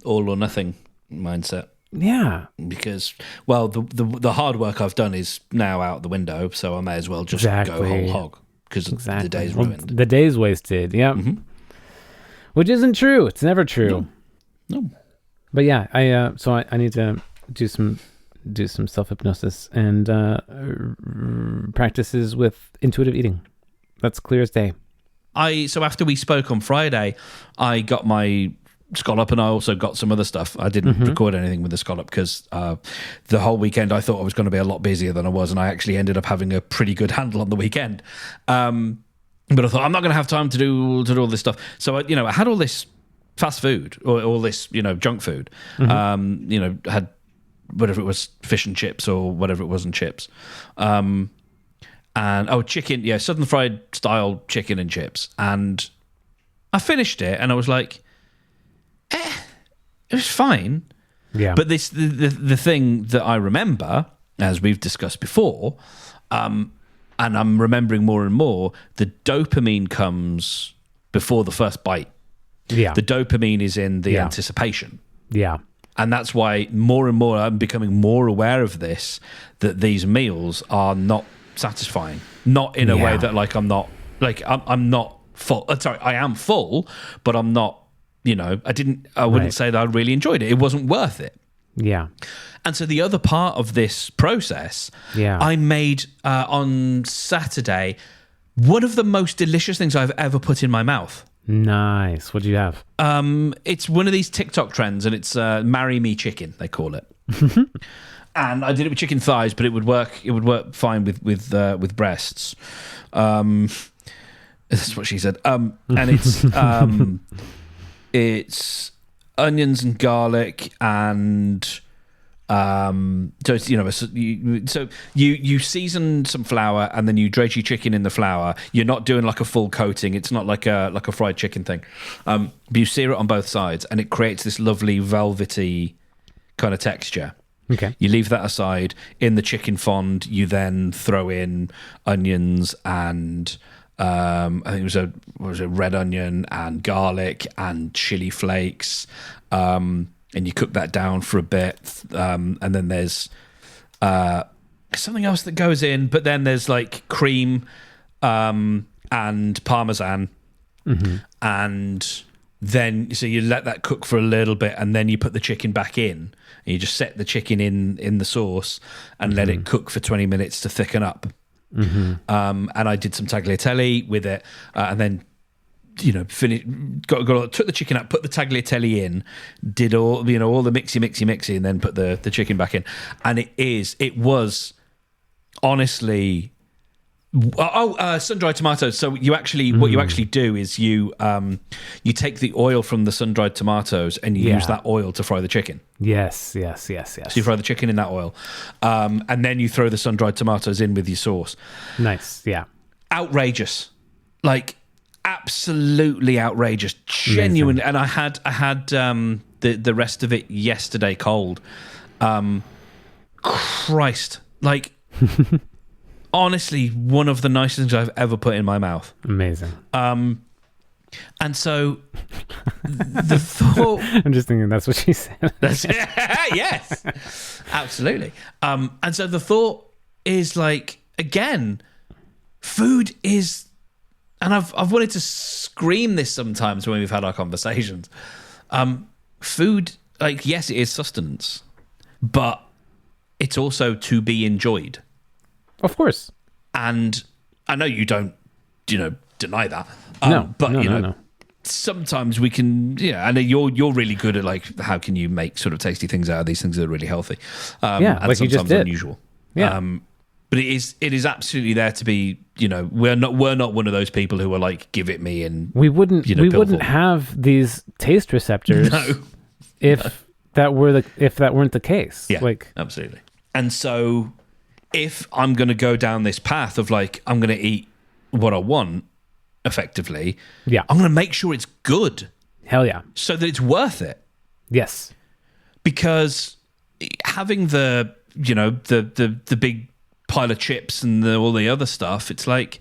all or nothing mindset. Yeah. Because, well, the hard work I've done is now out the window, so I may as well just go whole hog. Because the day's ruined. The day's wasted, yeah. Mm-hmm. Which isn't true. It's never true. No. But yeah, I need to do some self-hypnosis and practices with intuitive eating. That's clear as day. So after we spoke on Friday, I got my scallop, and I also got some other stuff. I didn't record anything with the scallop because the whole weekend I thought I was going to be a lot busier than I was, and I actually ended up having a pretty good handle on the weekend. But I thought I'm not going to have time to do all this stuff. So I had all this fast food or all this junk food. Had whatever it was, fish and chips or whatever it was, and chips. And chicken, southern fried style chicken and chips. And I finished it, and I was like, it was fine. Yeah. But the thing that I remember, as we've discussed before, and I'm remembering more and more, the dopamine comes before the first bite. Yeah. The dopamine is in the anticipation. Yeah. And that's why more and more I'm becoming more aware of this, that these meals are not satisfying. Not in a way that I'm not full. Sorry, I am full, but I'm not, I wouldn't say that I really enjoyed it. It wasn't worth it. Yeah. And so the other part of this process, I made on Saturday one of the most delicious things I've ever put in my mouth. Nice. What do you have? It's one of these TikTok trends, and it's marry me chicken, they call it. and I did it with chicken thighs, but it would work fine with breasts. That's what she said. And it's onions and garlic and so it's, you season some flour and then you dredge your chicken in the flour. You're not doing like a full coating. It's not like a fried chicken thing. But you sear it on both sides and it creates this lovely velvety kind of texture. Okay. You leave that aside. In the chicken fond, you then throw in onions and I think it was a red onion and garlic and chili flakes. And you cook that down for a bit. And then there's something else that goes in, but then there's like cream and parmesan. Mm-hmm. And then, so you let that cook for a little bit and then you put the chicken back in. And you just set the chicken in the sauce and let it cook for 20 minutes to thicken up. Mm-hmm. And I did some tagliatelle with it, and then took the chicken out, put the tagliatelle in, did all the mixy, and then put the chicken back in, and it was honestly. Sun-dried tomatoes. So what you actually do is you take the oil from the sun-dried tomatoes and you use that oil to fry the chicken. Yes. So you fry the chicken in that oil, and then you throw the sun-dried tomatoes in with your sauce. Nice, yeah. Outrageous, like absolutely outrageous, genuine. Amazing. And I had the rest of it yesterday cold. Christ, like. Honestly, one of the nicest things I've ever put in my mouth. Amazing. And so the thought... I'm just thinking that's what she said. Yes, absolutely. And so the thought is like, again, food is... And I've wanted to scream this sometimes when we've had our conversations. Food, like, yes, it is sustenance, but it's also to be enjoyed. Of course. And I know you don't, deny that. No. Sometimes we can, I know you're really good at like, how can you make sort of tasty things out of these things that are really healthy? And like you just did. Unusual. Yeah. But it is absolutely there to be, we're not one of those people who are like, give it me and we wouldn't have these taste receptors if that weren't the case. Yeah, like absolutely. And so if I'm going to go down this path of like, I'm going to eat what I want effectively, I'm going to make sure it's good. Hell yeah. So that it's worth it. Yes. Because having the big pile of chips and all the other stuff, it's like,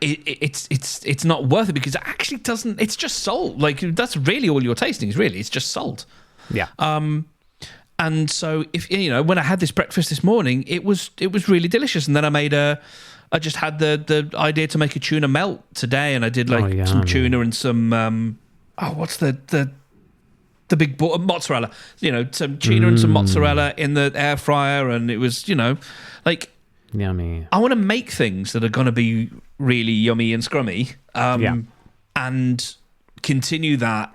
it's not worth it because it actually doesn't, it's just salt. Like that's really all you're tasting is really, it's just salt. Yeah. And so, if when I had this breakfast this morning, it was really delicious. And then I just had the idea to make a tuna melt today, and I did some tuna and some what's the big mozzarella? Some tuna and some mozzarella in the air fryer, and it was like yummy. I want to make things that are going to be really yummy and scrummy, and continue that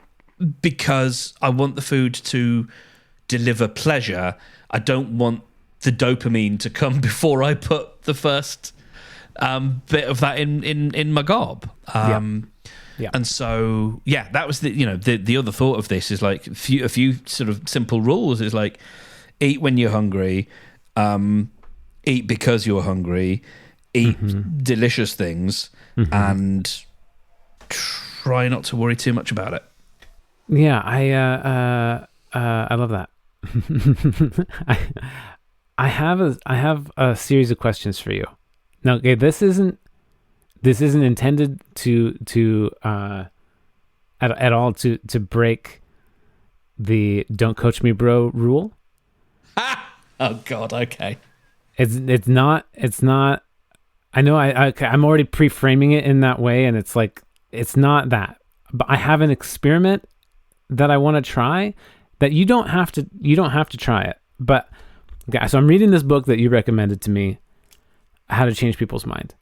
because I want the food to deliver pleasure. I don't want the dopamine to come before I put the first bit of that in my gob. And so that was the other thought of this is like a few sort of simple rules is like eat when you're hungry, eat because you're hungry, eat delicious things, and try not to worry too much about it. Yeah, I love that. I have a series of questions for you. Now, okay, this isn't intended to at all to break the "don't coach me, bro" rule. Oh God, okay. It's not. I know. I'm already pre-framing it in that way, and it's like it's not that. But I have an experiment that I want to try. That you don't have to try it. But okay, so I'm reading this book that you recommended to me, How to Change People's Mind.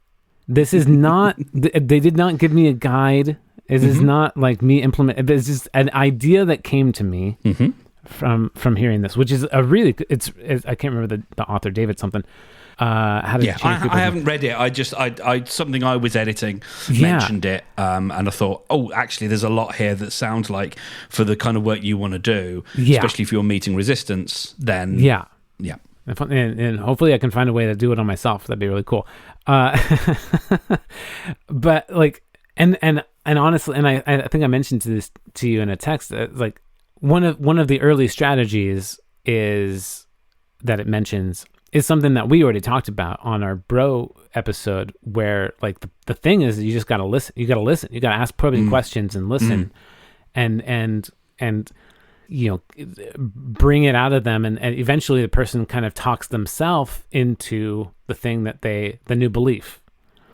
This is not, they did not give me a guide. It is not like me implement. It's just an idea that came to me from hearing this, which is a really it's I can't remember the author, David something. How to change I haven't read it. I something I was editing mentioned it, and I thought, oh, actually, there's a lot here that sounds like for the kind of work you want to do, especially if you're meeting resistance. Then yeah. And hopefully I can find a way to do it on myself. That'd be really cool. But like, and honestly, and I think I mentioned this to you in a text. Like one of the early strategies is that it mentions is something that we already talked about on our bro episode, where like the thing is you just got to listen. You got to listen. You got to ask probing questions and listen, and you know, bring it out of them, and eventually the person kind of talks themselves into the thing that the new belief.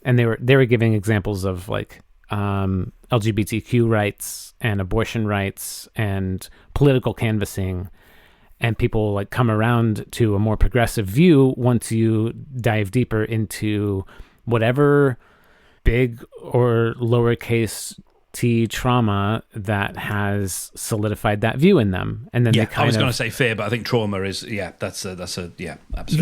And they were giving examples of like LGBTQ rights and abortion rights and political canvassing, and people like come around to a more progressive view once you dive deeper into whatever big or lowercase t trauma that has solidified that view in them. And then I was going to say fear, but I think trauma is that's a absolutely.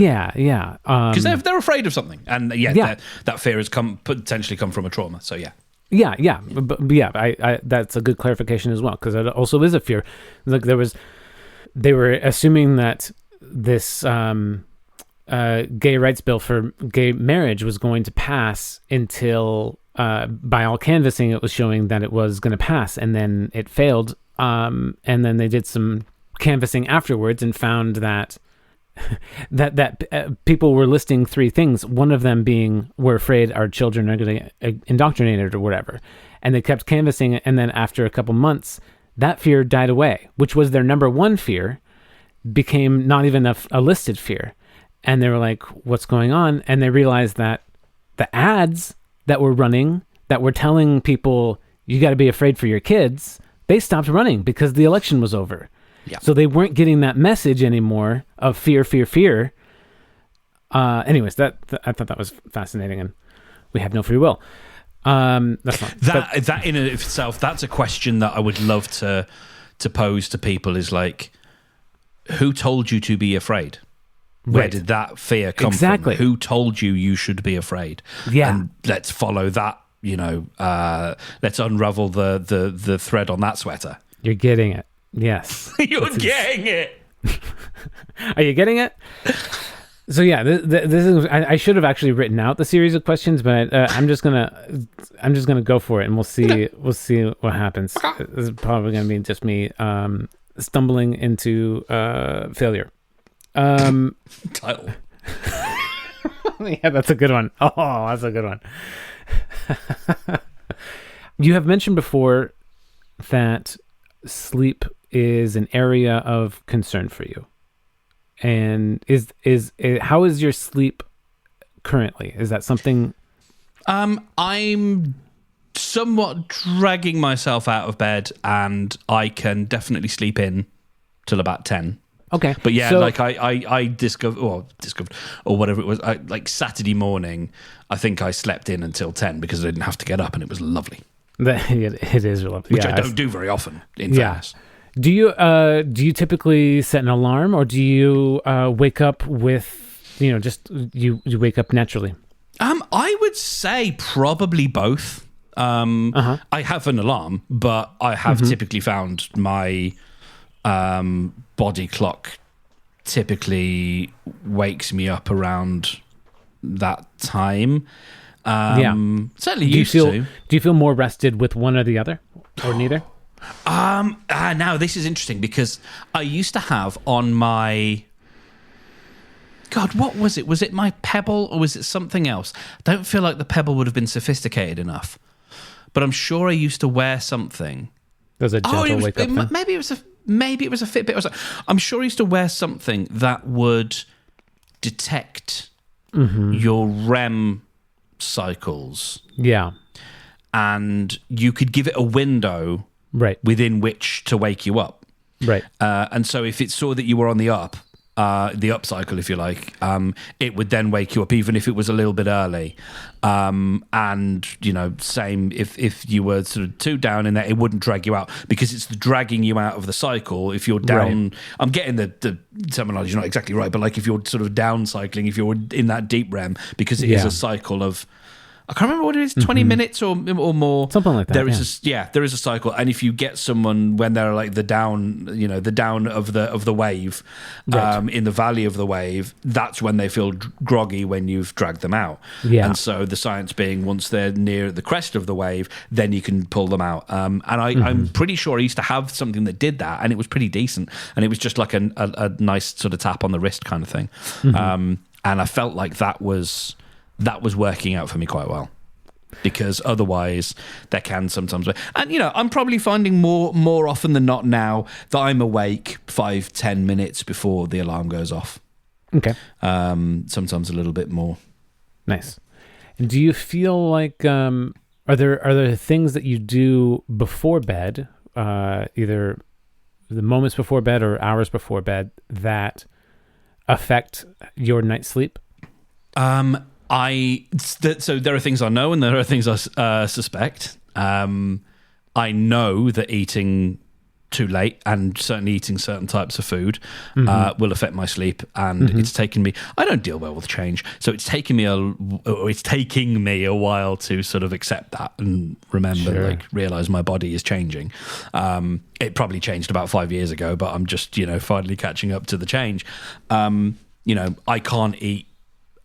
Yeah. Because they're afraid of something, and that fear has potentially come from a trauma. So yeah. I that's a good clarification as well, because it also is a fear. Like they were assuming that this gay rights bill for gay marriage was going to pass until by all canvassing it was showing that it was going to pass, and then it failed, and then they did some canvassing afterwards and found that people were listing three things, one of them being we're afraid our children are going to get indoctrinated or whatever, and they kept canvassing it, and then after a couple months that fear died away, which was their number one fear, became not even a listed fear. And they were like, what's going on? And they realized that the ads that were running, that were telling people, you got to be afraid for your kids, they stopped running because the election was over. Yeah. So they weren't getting that message anymore of fear. Anyways, I thought that was fascinating, and we have no free will. That's not that in and of itself. That's a question that I would love to pose to people. Is like, who told you to be afraid? Where did that fear come from? Who told you should be afraid? Yeah, and let's follow that. You know, let's unravel the thread on that sweater. You're getting it. Yes, you're getting it. Are you getting it? So yeah, this is. I should have actually written out the series of questions, but I'm just gonna go for it, and we'll see. Okay. We'll see what happens. Okay. This is probably gonna be just me stumbling into failure. Title. Yeah, that's a good one. Oh, that's a good one. You have mentioned before that sleep is an area of concern for you. And how is your sleep currently? Is that something? I'm somewhat dragging myself out of bed, and I can definitely sleep in till about 10. Okay, but yeah, so, like I discovered or whatever it was. Like Saturday morning, I think I slept in until 10 because I didn't have to get up, and it was lovely. It is lovely, which I don't do very often. In fairness. Do you typically set an alarm, or do you wake up with, just you wake up naturally? I would say probably both. I have an alarm, but I have typically found my body clock typically wakes me up around that time. Certainly used to. Do you feel more rested with one or the other, or neither? Now this is interesting because I used to have on my... God, what was it? Was it my Pebble or was it something else? I don't feel like the Pebble would have been sophisticated enough, but I'm sure I used to wear something. There's a gentle wake up thing. Maybe it was a Fitbit or something. I'm sure I used to wear something that would detect your REM cycles. Yeah. And you could give it a window within which to wake you up. Right. And so if it saw that you were on the up, the upcycle, if you like, it would then wake you up, even if it was a little bit early. And, same if you were sort of too down in there, it wouldn't drag you out because it's dragging you out of the cycle. If you're down, right. I'm getting the terminology not exactly right, but like if you're sort of down cycling, if you're in that deep REM, because it is a cycle of, I can't remember what it is, 20 minutes or more. Something like that. There is a cycle. And if you get someone when they're like the down of the wave, right. In the valley of the wave, that's when they feel groggy when you've dragged them out. Yeah. And so the science being once they're near the crest of the wave, then you can pull them out. And I'm pretty sure I used to have something that did that, and it was pretty decent. And it was just like a nice sort of tap on the wrist kind of thing. And I felt like that was working out for me quite well, because otherwise there can sometimes be. And, I'm probably finding more often than not now that I'm awake 5-10 minutes before the alarm goes off. Okay. Sometimes a little bit more. Nice. And do you feel like, are there things that you do before bed, either the moments before bed or hours before bed, that affect your night's sleep? So there are things I know and there are things I suspect. I know that eating too late and certainly eating certain types of food will affect my sleep, and it's taken me. I don't deal well with change, so it's taking me a while to sort of accept that and remember, realize my body is changing. It probably changed about 5 years ago, but I'm just finally catching up to the change. I can't eat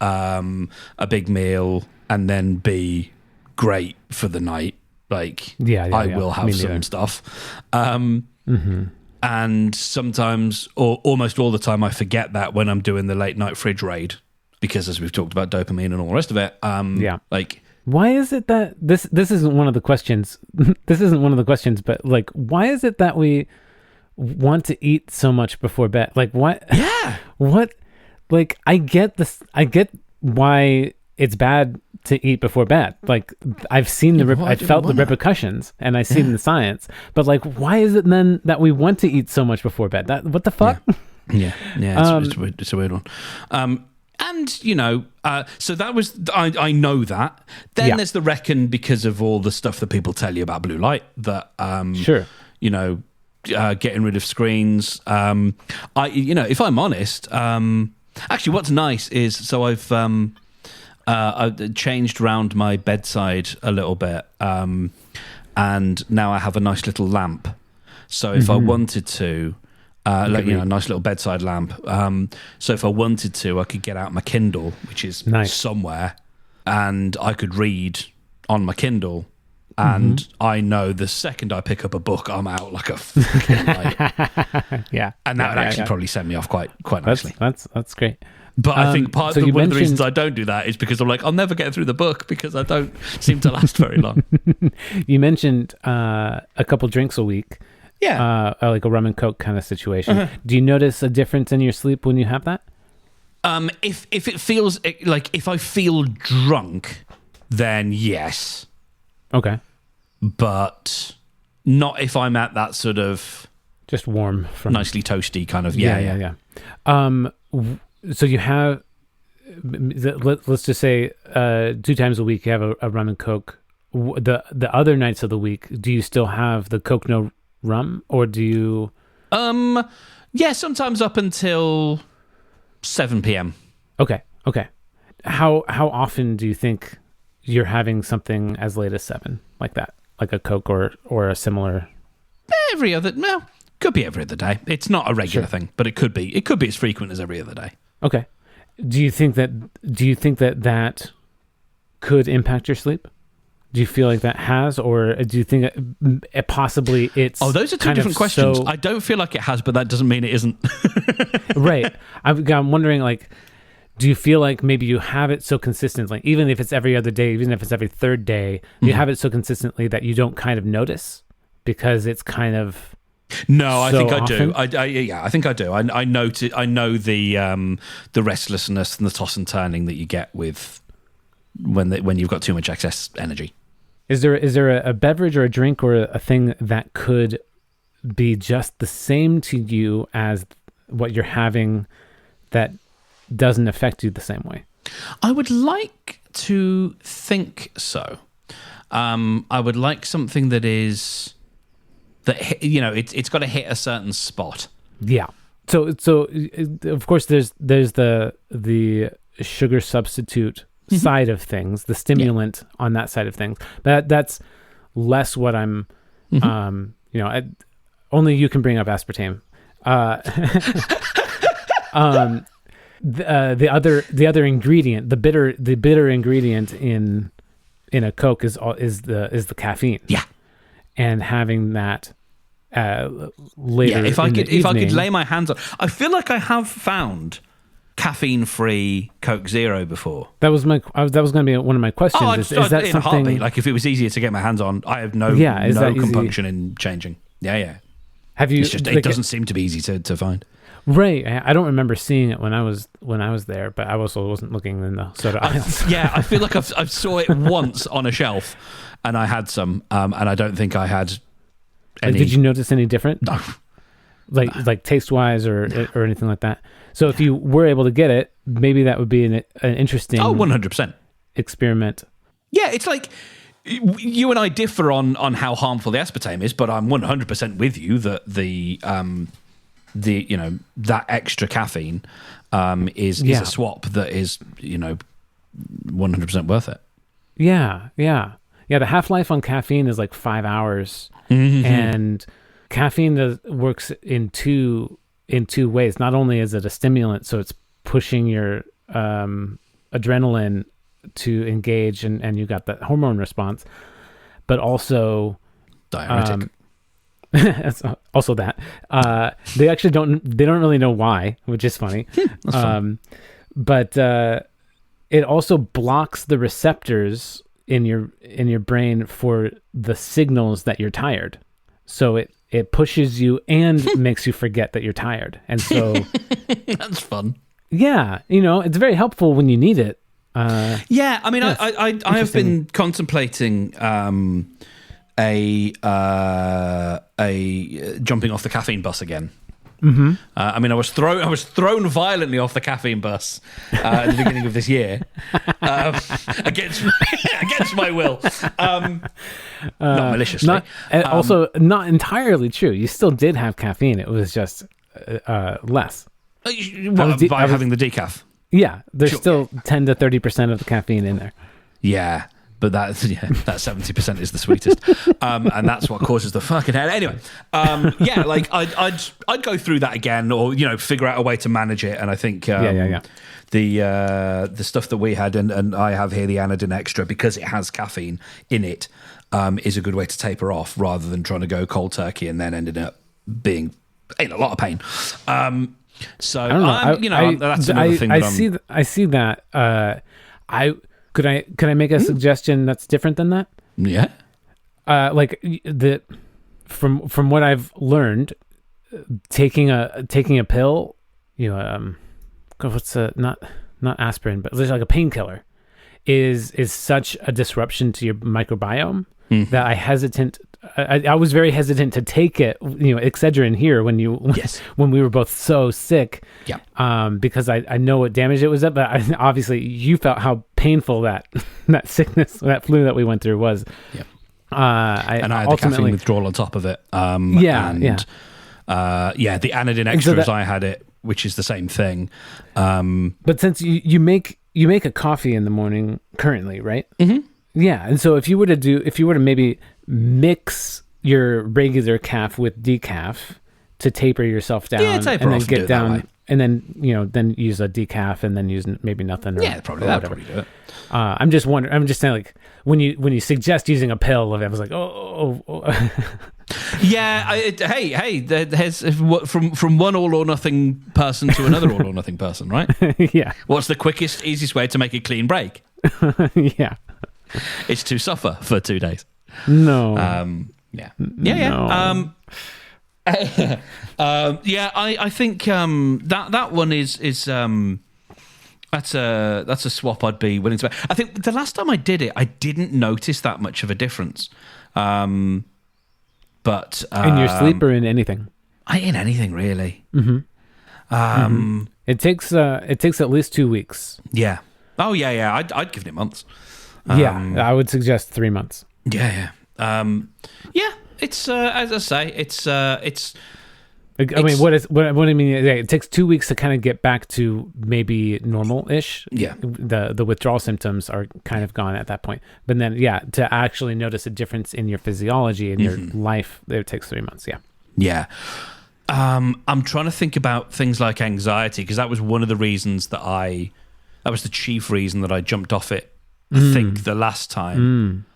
a big meal and then be great for the night. Like, I will have some stuff. And sometimes, or almost all the time, I forget that when I'm doing the late night fridge raid, because as we've talked about dopamine and all the rest of it. Like, why is it that this isn't one of the questions? This isn't one of the questions, but like, why is it that we want to eat so much before bed? Like, why? Yeah. What? Like, I get this. I get why it's bad to eat before bed. Like, I've seen I felt the repercussions, and I see the science. But like, why is it then that we want to eat so much before bed? What the fuck? Yeah. It's a weird one. And so that was I know that. Then there's the reckon because of all the stuff that people tell you about blue light. That getting rid of screens. If I'm honest. Actually, what's nice is, so I've changed around my bedside a little bit, and now I have a nice little lamp. So if I wanted to, a nice little bedside lamp. So if I wanted to, I could get out my Kindle, which is somewhere, and I could read on my Kindle. And I know the second I pick up a book, I'm out like a fucking light. And that would actually probably send me off quite nicely. That's great. But I think one of the reasons I don't do that is because I'm like, I'll never get through the book because I don't seem to last very long. You mentioned a couple drinks a week. Yeah. Like a rum and Coke kind of situation. Do you notice a difference in your sleep when you have that? If it feels like, if I feel drunk, then yes. Okay. But not if I'm at that sort of just warm, nicely toasty kind of. Yeah. So you have, let's just say 2 times a week you have a rum and Coke. The other nights of the week, do you still have the Coke no rum, or do you? Yeah, sometimes up until 7 p.m. Okay. How often do you think you're having something as late as 7 like that, like a Coke or a similar? Could be every other day. It's not a regular thing, but it could be as frequent as every other day. Okay. Do you think that could impact your sleep? Do you feel like that has, or do you think it possibly it's? Oh, those are two different questions. I don't feel like it has, but that doesn't mean it isn't. Right. I'm wondering, like, do you feel like maybe you have it so consistently, even if it's every other day, even if it's every third day, you have it so consistently that you don't kind of notice because it's kind of. No, I think often? I do. I think I do. I know the restlessness and the toss and turning that you get with when you've got too much excess energy. Is there a beverage or a drink or a thing that could be just the same to you as what you're having that doesn't affect you the same way? I would like to think so. I would like something it's got to hit a certain spot. Yeah. So of course there's the sugar substitute side of things, the stimulant on that side of things. But that's less what I'm. Only you can bring up aspartame. The other ingredient, the bitter ingredient in a Coke is the caffeine. Yeah, and having that later. Yeah, if I could lay my hands on, I feel like I have found caffeine-free Coke Zero before. That was going to be one of my questions. Is that in something? A heartbeat, like if it was easier to get my hands on, I have no compunction in changing. Yeah. Have you? It's just it doesn't seem to be easy to find. Right. I don't remember seeing it when I was there, but I also wasn't looking in the soda aisles. Yeah, I feel like I saw it once on a shelf, and I had some, and I don't think I had any. Did you notice any different? No. Like taste wise or anything like that. So if you were able to get it, maybe that would be an interesting 100% experiment. Yeah, it's like you and I differ on how harmful the aspartame is, but I'm 100% with you that that extra caffeine is a swap that is 100% worth it. Yeah. The half-life on caffeine is like 5 hours, and caffeine works in two ways. Not only is it a stimulant, so it's pushing your adrenaline to engage, and you got that hormone response, but also diuretic. That's also that. They actually don't really know why, which is funny. That's fun. But it also blocks the receptors in your brain for the signals that you're tired. So it pushes you and makes you forget that you're tired. And so that's fun. Yeah, it's very helpful when you need it. Yeah, I mean, I have been contemplating a jumping off the caffeine bus again. Mm-hmm. I mean, I was thrown violently off the caffeine bus at the beginning of this year, against my will, not maliciously. Also, not entirely true. You still did have caffeine. It was just less. By having the decaf. Yeah, there's still 10 to 30% of the caffeine in there. Yeah. But that 70% is the sweetest, and that's what causes the fucking head. Anyway, like I'd go through that again, or figure out a way to manage it. And I think the stuff that we had and I have here, the Anodin Extra, because it has caffeine in it, is a good way to taper off rather than trying to go cold turkey and then ending up being in a lot of pain. So I don't know. That's another thing. I see that. Could I make a suggestion that's different than that? Yeah. From what I've learned, taking a pill, not aspirin, but there's like a painkiller, is such a disruption to your microbiome that I was very hesitant to take it, Excedrin here when we were both so sick, because I know what damage it was at, but obviously you felt how painful that sickness, that flu that we went through was. Yeah. And I had the caffeine withdrawal on top of it. The Anodin Extra, as I had it, which is the same thing. But since you make a coffee in the morning currently, right? Mm-hmm. Yeah, and so if you were to maybe mix your regular calf with decaf to taper yourself down, and then get down, and then then use a decaf, and then use maybe nothing. Or, probably that'd probably do it. I'm just wondering. I'm just saying, like when you suggest using a pill, I was like, oh. Yeah. There's from one all or nothing person to another all or nothing person, right? Yeah. What's the quickest, easiest way to make a clean break? Yeah. It's to suffer for 2 days. No. Yeah. No. I think that one is that's a swap I'd be willing to make. I think the last time I did it, I didn't notice that much of a difference. But in your sleep or in anything? In anything really. Mm-hmm. It takes at least 2 weeks. Yeah. Oh yeah. I'd given it months. I would suggest 3 months. Yeah. Yeah. It's as I say, it's. I mean, what do you mean? It takes 2 weeks to kind of get back to maybe normal-ish. Yeah. The withdrawal symptoms are kind of gone at that point. But then, to actually notice a difference in your physiology and your life, it takes 3 months. Yeah. Yeah. I'm trying to think about things like anxiety, because that was one of the reasons that was the chief reason that I jumped off it. I think the last time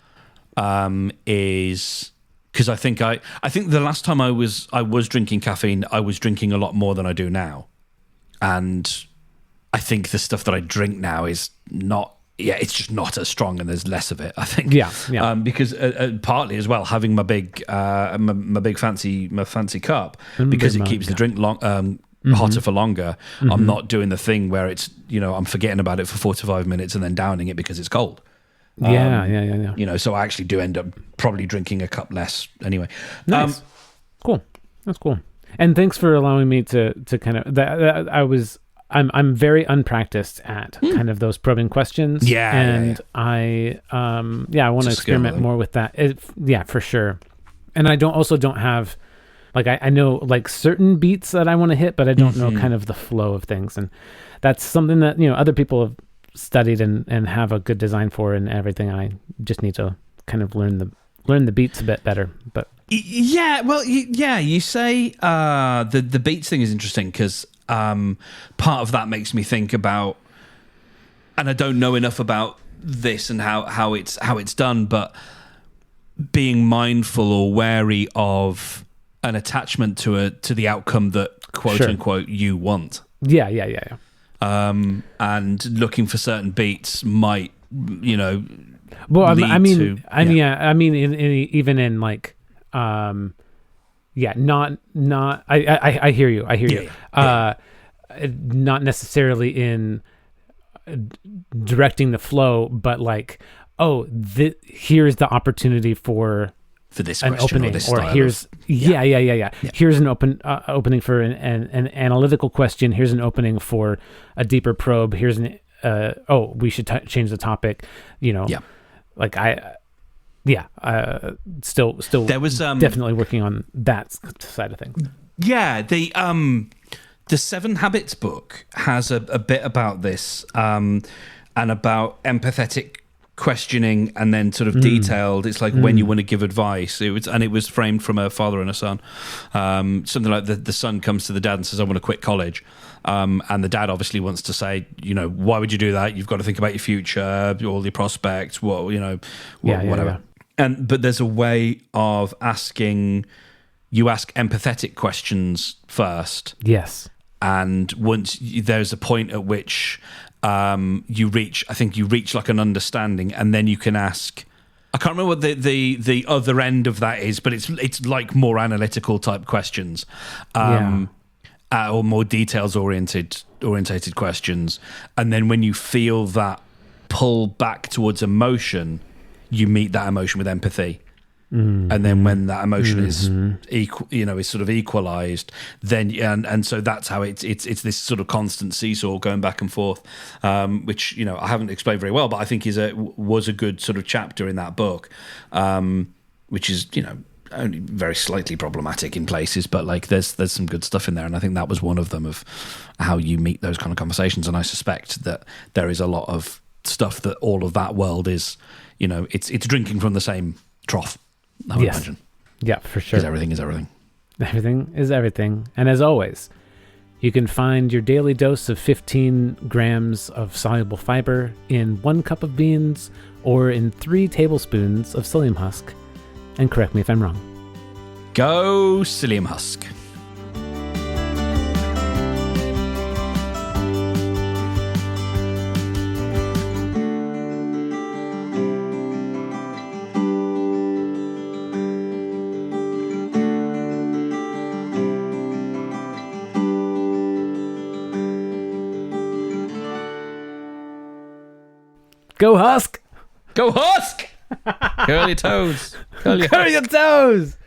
is because I think the last time I was drinking caffeine, I was drinking a lot more than I do now, and I think the stuff that I drink now is not. Yeah, it's just not as strong, and there's less of it. I think. Yeah. Because partly as well, having my big fancy cup, because it keeps the drink hotter for longer. I'm not doing the thing where it's I'm forgetting about it for 4 to 5 minutes and then downing it because it's cold. Yeah. So I actually do end up probably drinking a cup less anyway. Nice. Cool. That's cool. And thanks for allowing me to kind of I'm very unpracticed at kind of those probing questions. I want to experiment more with that. For sure. And I don't have like I know like certain beats that I want to hit, but I don't know kind of the flow of things, and that's something that other people have studied and have a good design for and everything. I just need to kind of learn the beats a bit better. But you say the beats thing is interesting because part of that makes me think about, and I don't know enough about this and how it's done, but being mindful or wary of an attachment to the outcome that quote unquote you want. Yeah. And looking for certain beats might, Well, I mean, even in like, not. I hear you. Not necessarily in directing the flow, but like, here's the opportunity for this an question opening, or this or style here's here's an opening for an analytical question. Here's an opening for a deeper probe. Here's an we should change the topic. Like still there was definitely working on that side of things. Yeah, the 7 Habits book has a bit about this and about empathetic questioning, and then sort of detailed. It's like when you want to give advice. It was framed from a father and a son. Something like the son comes to the dad and says, "I want to quit college," and the dad obviously wants to say, "Why would you do that? You've got to think about your future, all your prospects, whatever." But there's a way of asking. You ask empathetic questions first. Yes. And once there's a point at which you reach like an understanding, and then you can ask. I can't remember what the other end of that is, but it's like more analytical type questions, or more details orientated questions. And then when you feel that pull back towards emotion, you meet that emotion with empathy. And then when that emotion is is sort of equalized, then and so that's how it's this sort of constant seesaw going back and forth, which I haven't explained very well, but I think was a good sort of chapter in that book, which is only very slightly problematic in places, but like there's some good stuff in there, and I think that was one of them of how you meet those kind of conversations. And I suspect that there is a lot of stuff that all of that world is, it's drinking from the same trough. I would imagine. Yeah, for sure. Because everything is everything. Everything is everything. And as always, you can find your daily dose of 15 grams of soluble fiber in 1 cup of beans or in 3 tablespoons of psyllium husk. And correct me if I'm wrong. Go psyllium husk. Go Husk! Go Husk! Curl your toes. Curl your toes!